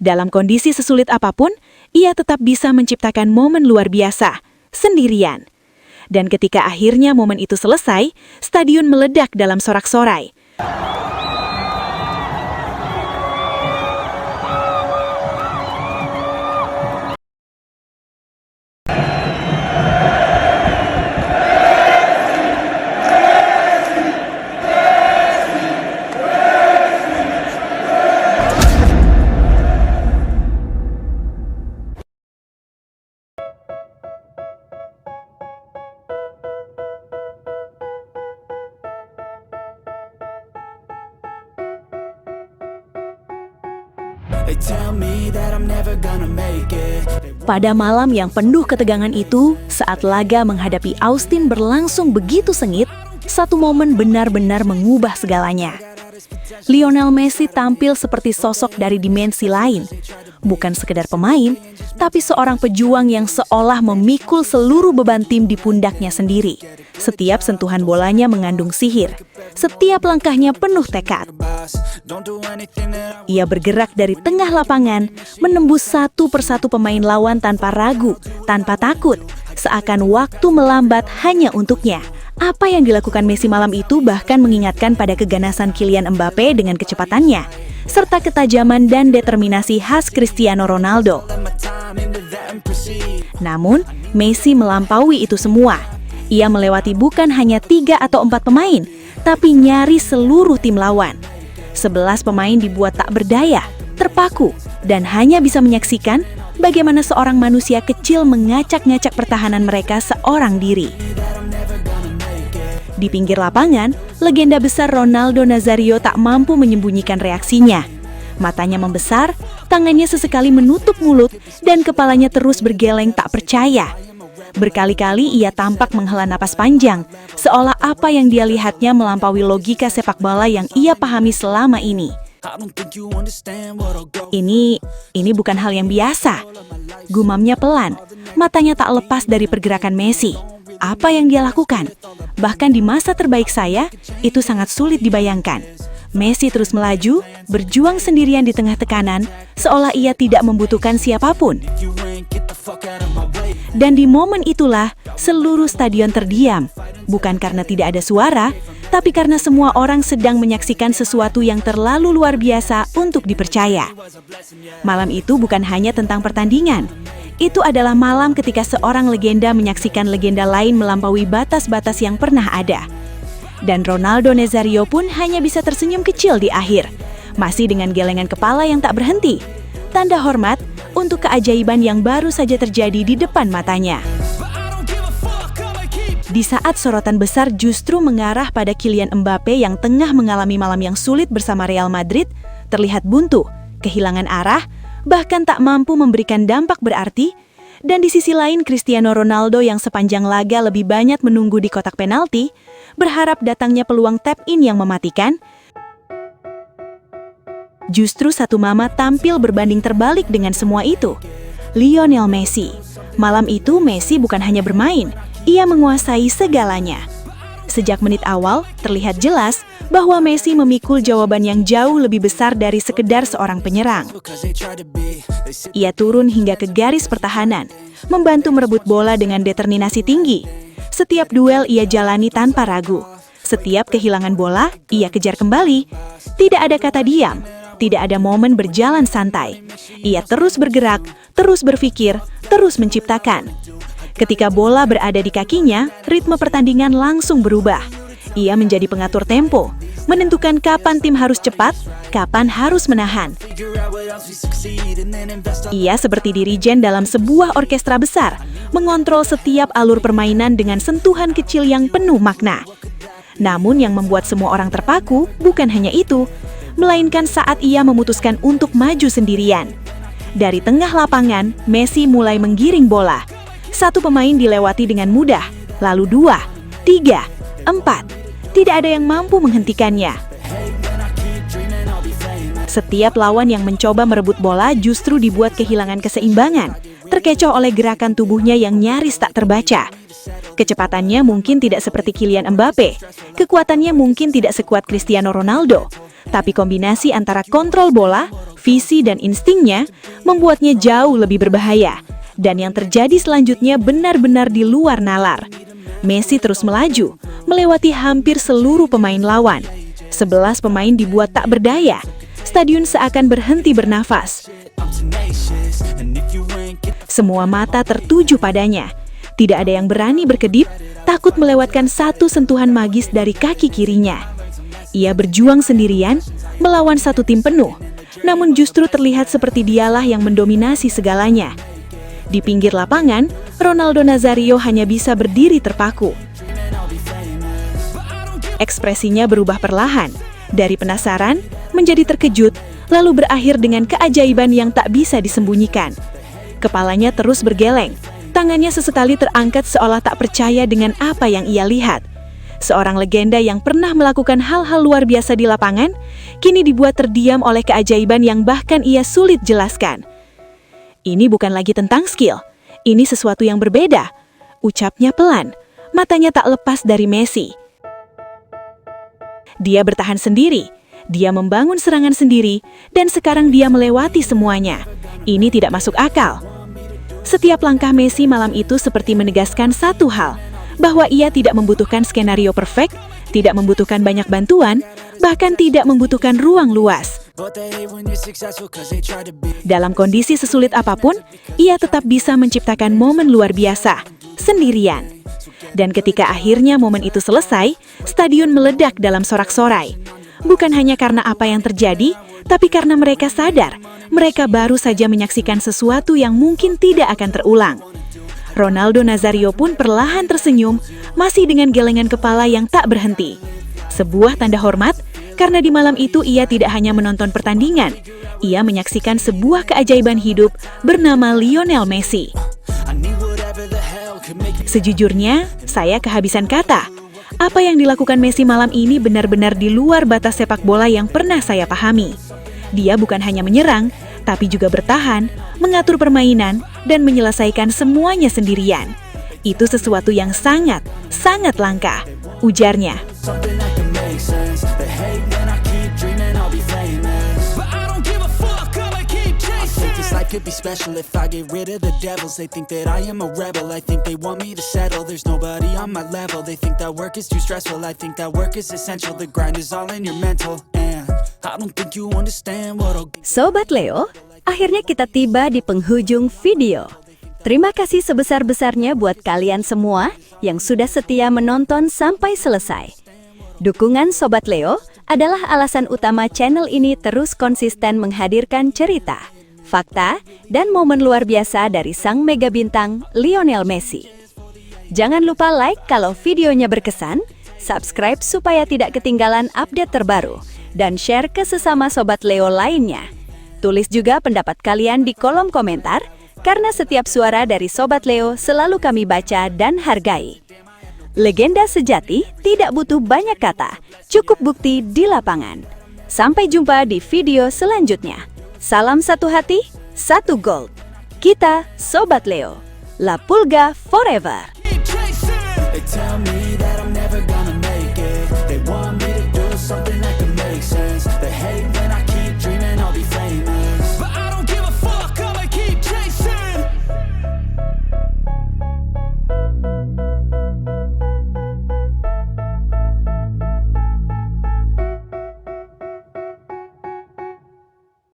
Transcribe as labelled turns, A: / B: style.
A: Dalam kondisi sesulit apapun, ia tetap bisa menciptakan momen luar biasa, sendirian. Dan ketika akhirnya momen itu selesai, stadion meledak dalam sorak-sorai. Pada malam yang penuh ketegangan itu, saat laga menghadapi Austin berlangsung begitu sengit, satu momen benar-benar mengubah segalanya. Lionel Messi tampil seperti sosok dari dimensi lain. Bukan sekedar pemain, tapi seorang pejuang yang seolah memikul seluruh beban tim di pundaknya sendiri. Setiap sentuhan bolanya mengandung sihir. Setiap langkahnya penuh tekad. Ia bergerak dari tengah lapangan, menembus satu persatu pemain lawan tanpa ragu, tanpa takut, seakan waktu melambat hanya untuknya. Apa yang dilakukan Messi malam itu bahkan mengingatkan pada keganasan Kylian Mbappe dengan kecepatannya, serta ketajaman dan determinasi khas Cristiano Ronaldo. Namun, Messi melampaui itu semua. Ia melewati bukan hanya 3 atau 4 pemain, tapi nyaris seluruh tim lawan. 11 pemain dibuat tak berdaya, terpaku, dan hanya bisa menyaksikan bagaimana seorang manusia kecil mengacak-ngacak pertahanan mereka seorang diri. Di pinggir lapangan, legenda besar Ronaldo Nazario tak mampu menyembunyikan reaksinya. Matanya membesar, tangannya sesekali menutup mulut, dan kepalanya terus bergeleng tak percaya. Berkali-kali ia tampak menghela napas panjang, seolah apa yang dia lihatnya melampaui logika sepak bola yang ia pahami selama ini. Ini bukan hal yang biasa. Gumamnya pelan, matanya tak lepas dari pergerakan Messi. Apa yang dia lakukan? Bahkan di masa terbaik saya, itu sangat sulit dibayangkan. Messi terus melaju, berjuang sendirian di tengah tekanan, seolah ia tidak membutuhkan siapapun. Dan di momen itulah, seluruh stadion terdiam. Bukan karena tidak ada suara, tapi karena semua orang sedang menyaksikan sesuatu yang terlalu luar biasa untuk dipercaya. Malam itu bukan hanya tentang pertandingan. Itu adalah malam ketika seorang legenda menyaksikan legenda lain melampaui batas-batas yang pernah ada. Dan Ronaldo Nazario pun hanya bisa tersenyum kecil di akhir, masih dengan gelengan kepala yang tak berhenti. Tanda hormat untuk keajaiban yang baru saja terjadi di depan matanya. Di saat sorotan besar justru mengarah pada Kylian Mbappe yang tengah mengalami malam yang sulit bersama Real Madrid, terlihat buntu, kehilangan arah, bahkan tak mampu memberikan dampak berarti. Dan di sisi lain Cristiano Ronaldo yang sepanjang laga lebih banyak menunggu di kotak penalti, berharap datangnya peluang tap-in yang mematikan. Justru satu mama tampil berbanding terbalik dengan semua itu. Lionel Messi. Malam itu Messi bukan hanya bermain, ia menguasai segalanya. Sejak menit awal, terlihat jelas bahwa Messi memikul jawaban yang jauh lebih besar dari sekedar seorang penyerang. Ia turun hingga ke garis pertahanan, membantu merebut bola dengan determinasi tinggi. Setiap duel ia jalani tanpa ragu. Setiap kehilangan bola, ia kejar kembali. Tidak ada kata diam, tidak ada momen berjalan santai. Ia terus bergerak, terus berpikir, terus menciptakan. Ketika bola berada di kakinya, ritme pertandingan langsung berubah. Ia menjadi pengatur tempo, menentukan kapan tim harus cepat, kapan harus menahan. Ia seperti dirijen dalam sebuah orkestra besar, mengontrol setiap alur permainan dengan sentuhan kecil yang penuh makna. Namun yang membuat semua orang terpaku bukan hanya itu, melainkan saat ia memutuskan untuk maju sendirian. Dari tengah lapangan, Messi mulai menggiring bola. Satu pemain dilewati dengan mudah, lalu 2, 3, 4. Tidak ada yang mampu menghentikannya. Setiap lawan yang mencoba merebut bola justru dibuat kehilangan keseimbangan, terkecoh oleh gerakan tubuhnya yang nyaris tak terbaca. Kecepatannya mungkin tidak seperti Kylian Mbappe, kekuatannya mungkin tidak sekuat Cristiano Ronaldo, tapi kombinasi antara kontrol bola, Visi dan instingnya membuatnya jauh lebih berbahaya, dan yang terjadi selanjutnya benar-benar di luar nalar. Messi terus melaju, melewati hampir seluruh pemain lawan. 11 pemain dibuat tak berdaya. Stadion seakan berhenti bernafas. Semua mata tertuju padanya. Tidak ada yang berani berkedip, takut melewatkan satu sentuhan magis dari kaki kirinya. Ia berjuang sendirian, melawan satu tim penuh, namun justru terlihat seperti dialah yang mendominasi segalanya. Di pinggir lapangan, Ronaldo Nazario hanya bisa berdiri terpaku. Ekspresinya berubah perlahan, dari penasaran menjadi terkejut, lalu berakhir dengan keajaiban yang tak bisa disembunyikan. Kepalanya terus bergeleng, tangannya sesekali terangkat seolah tak percaya dengan apa yang ia lihat. Seorang legenda yang pernah melakukan hal-hal luar biasa di lapangan, kini dibuat terdiam oleh keajaiban yang bahkan ia sulit jelaskan. Ini bukan lagi tentang skill, ini sesuatu yang berbeda. Ucapnya pelan, matanya tak lepas dari Messi. Dia bertahan sendiri, dia membangun serangan sendiri, dan sekarang dia melewati semuanya. Ini tidak masuk akal. Setiap langkah Messi malam itu seperti menegaskan satu hal, bahwa ia tidak membutuhkan skenario perfect, tidak membutuhkan banyak bantuan, bahkan tidak membutuhkan ruang luas. Dalam kondisi sesulit apapun, ia tetap bisa menciptakan momen luar biasa, sendirian. Dan ketika akhirnya momen itu selesai, stadion meledak dalam sorak-sorai. Bukan hanya karena apa yang terjadi, tapi karena mereka sadar, mereka baru saja menyaksikan sesuatu yang mungkin tidak akan terulang. Ronaldo Nazario pun perlahan tersenyum, masih dengan gelengan kepala yang tak berhenti. Sebuah tanda hormat, karena di malam itu ia tidak hanya menonton pertandingan, ia menyaksikan sebuah keajaiban hidup bernama Lionel Messi. Sejujurnya, saya kehabisan kata. Apa yang dilakukan Messi malam ini benar-benar di luar batas sepak bola yang pernah saya pahami. Dia bukan hanya menyerang, tapi juga bertahan, mengatur permainan, dan menyelesaikan semuanya sendirian. Itu sesuatu yang sangat, sangat langka, ujarnya. Could be special if I get rid of the devils. They think that I am a rebel. I think they want me to settle. There's nobody on my level. They think that work is too stressful. I think that work is essential. The grind is all in your mental. And I don't think you understand what I'll...
B: Sobat Leo, akhirnya kita tiba di penghujung video. Terima kasih sebesar-besarnya buat kalian semua yang sudah setia menonton sampai selesai. Dukungan Sobat Leo adalah alasan utama channel ini terus konsisten menghadirkan cerita, fakta, dan momen luar biasa dari sang mega bintang Lionel Messi. Jangan lupa like kalau videonya berkesan, subscribe supaya tidak ketinggalan update terbaru, dan share ke sesama Sobat Leo lainnya. Tulis juga pendapat kalian di kolom komentar, karena setiap suara dari Sobat Leo selalu kami baca dan hargai. Legenda sejati tidak butuh banyak kata, cukup bukti di lapangan. Sampai jumpa di video selanjutnya. Salam satu hati, satu gold. Kita Sobat Leo. La Pulga forever.